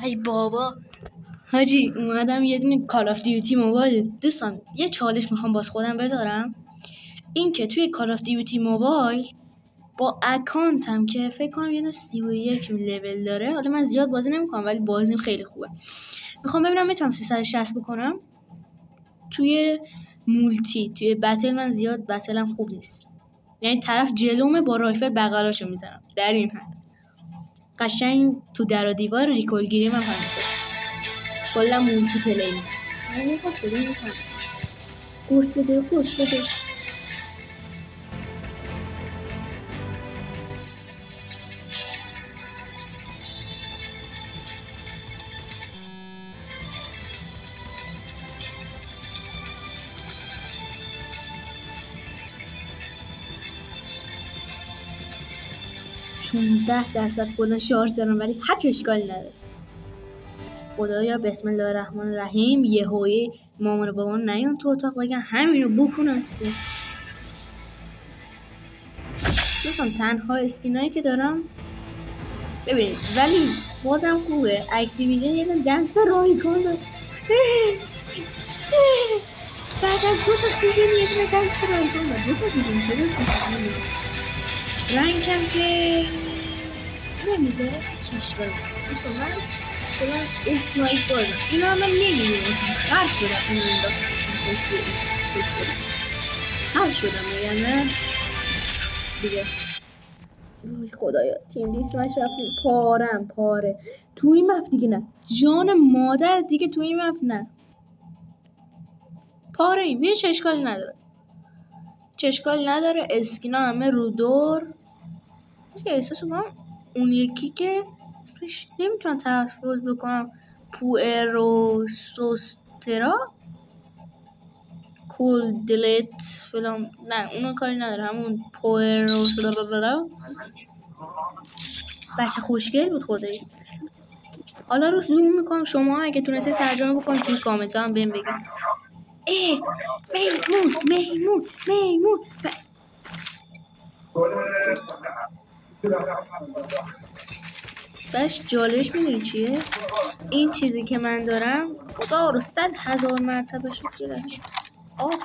ای بابا حاجی اومدم یه دونه کال آف دیوتی موبایل. دوستان یه چالش میخوام باز خودم بذارم، این که توی کال آف دیوتی موبایل با اکانتم که فکر کنم یه 31 لول داره، حالا من زیاد بازی نمیکنم ولی بازیم خیلی خوبه، میخوام ببینم میتونم 360 بکنم توی مولتی. توی بتل من زیاد بتلم خوب نیست، یعنی طرف جلومه با رایفل بغلاشو میزنم، در این حد قشنگ تو در و دیوار ریکول گیری من فهمیدم کلا مولتی پلی. من یه خواست صدا میکنم گوش بده. 16% کلا شارژ دارم ولی هیچ اشکالی نداره. خدایا بسم الله الرحمن الرحیم یهویی مامان و بابام نیان تو اتاق بگن همینو بکنن. دوستان تنها اسکینایی که دارم ببینید ولی بازم خوبه، اکتیویژن یه دنس رایگان داره بعد از 2 تا سیزن یه دونه دنس رایگان داره. 2 تا سیزن رنگم که نمیده چیش برم. دوستان من کلا اسنایپر دارم، اینا هم من نمیدونم خر شدم این خر شدم یعنی دیگه. وای خدایا تیم دیتمش رفتیم پاره تو این مپ دیگه نه، جان مادر دیگه تو این مپ نه، پاره ایم. هیچ اشکالی نداره اسکینا همه رو دور. چه احساس میکنم اون یکی که اسمش نمیتونم تلفظ بکنم، پوئروسوسترا کول دلت فلان، نه اونو کاری نداره، همون پوئروسوسترا بچه خوشگل بود خدایی. حالا رو زوم میکنم، شما اگه تونسته ترجمه بکنید توی کامنت هم بهم بگید. میمون بس جالبش میدونی چیه؟ این چیزی که من دارم خدا رو 100,000 مرتبه شکره آف.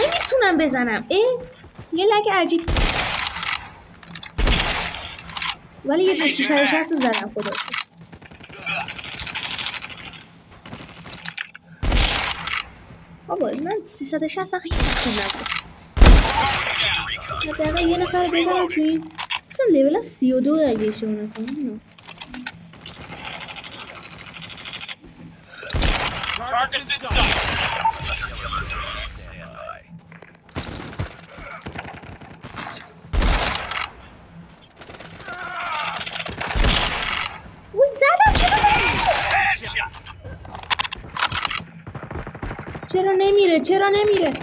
نمیتونم بزنم، یه لگ عجیب، ولی یه 360 زدم خدا شد. بابا من 360 هیچ خوب نبود، حداقل یه نفر بزنم توی این. اصلا لیولم 32 اگه اشتباه نکنم. چرا نمیره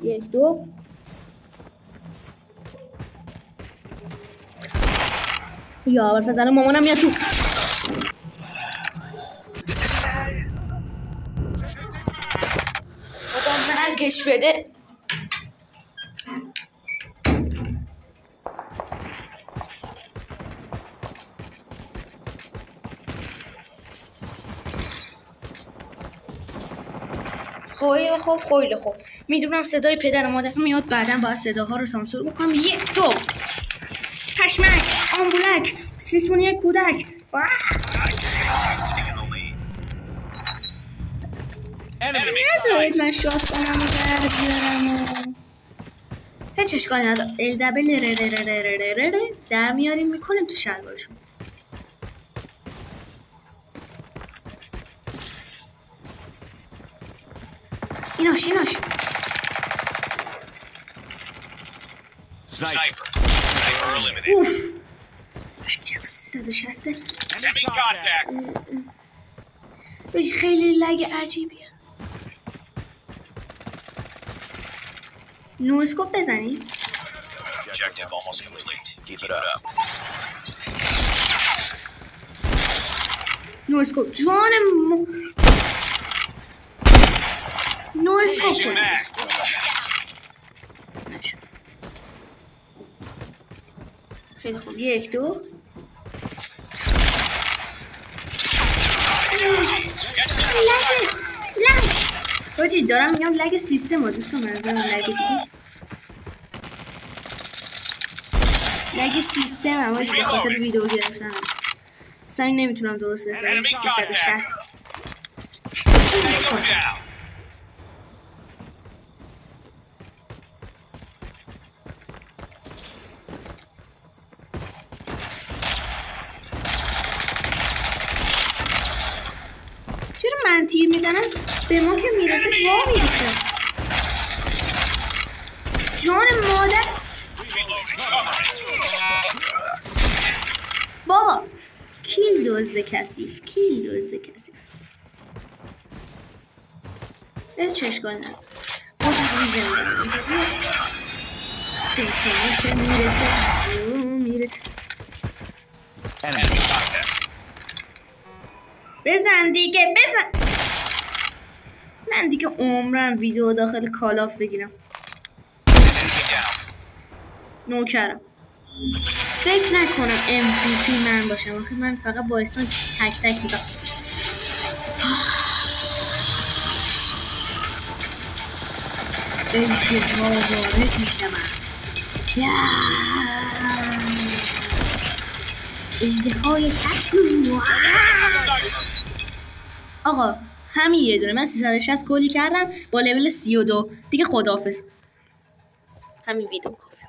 یک دو یا اول فزنه مامانم میاد تو. خدا مرگش بده. خیلی خوب میدونم صدای پدر و مادر میاد، بعدا باید صداها رو سانسور بکنم. 1 2 پشمک آمبولک سیسمونی کودک نذارید من شات کنم و در بیارم هیچ اشکالی نداره. الدبل در میاریم میکنیم تو شلوارشون. ایناش Sniper. Sniper eliminated. اوف عجب 360 Enemy contact. خیلی لگ عجیبیه. نو اسکوپ بزنی. Objective almost complete. Keep it up. نو اسکوپ جان نو اسکوپ Changing کن. mag. نشد. خیلی خوب 1 2 لگ حاجی دارم میگم لگ سیستم ها دوستان منظورم لگ دیگه لگ سیستم هم حاجی به خاطر ویدیو گرفتنم اصلا نمیتونم درست حسابی 360 Go down. چرا من تیر میزنم به ما که میرسه وا میرسه جان مادر بابا کیل دزد کثیف در چشگاه نه باز میره Enemy contact. بزن دیگه بزن من دیگه عمرم ویدیو داخل کالاف بگیرم Enemy down. نوکرم فکر نکنم MVP من باشم آخه من فقط با اسنایپ تک تک میزنم اجدها وارد میشم اجدهای کسو آقا همین یه دونه من 360 کلی کردم با لول 32 دیگه خداحافظ همین ویدیو کافی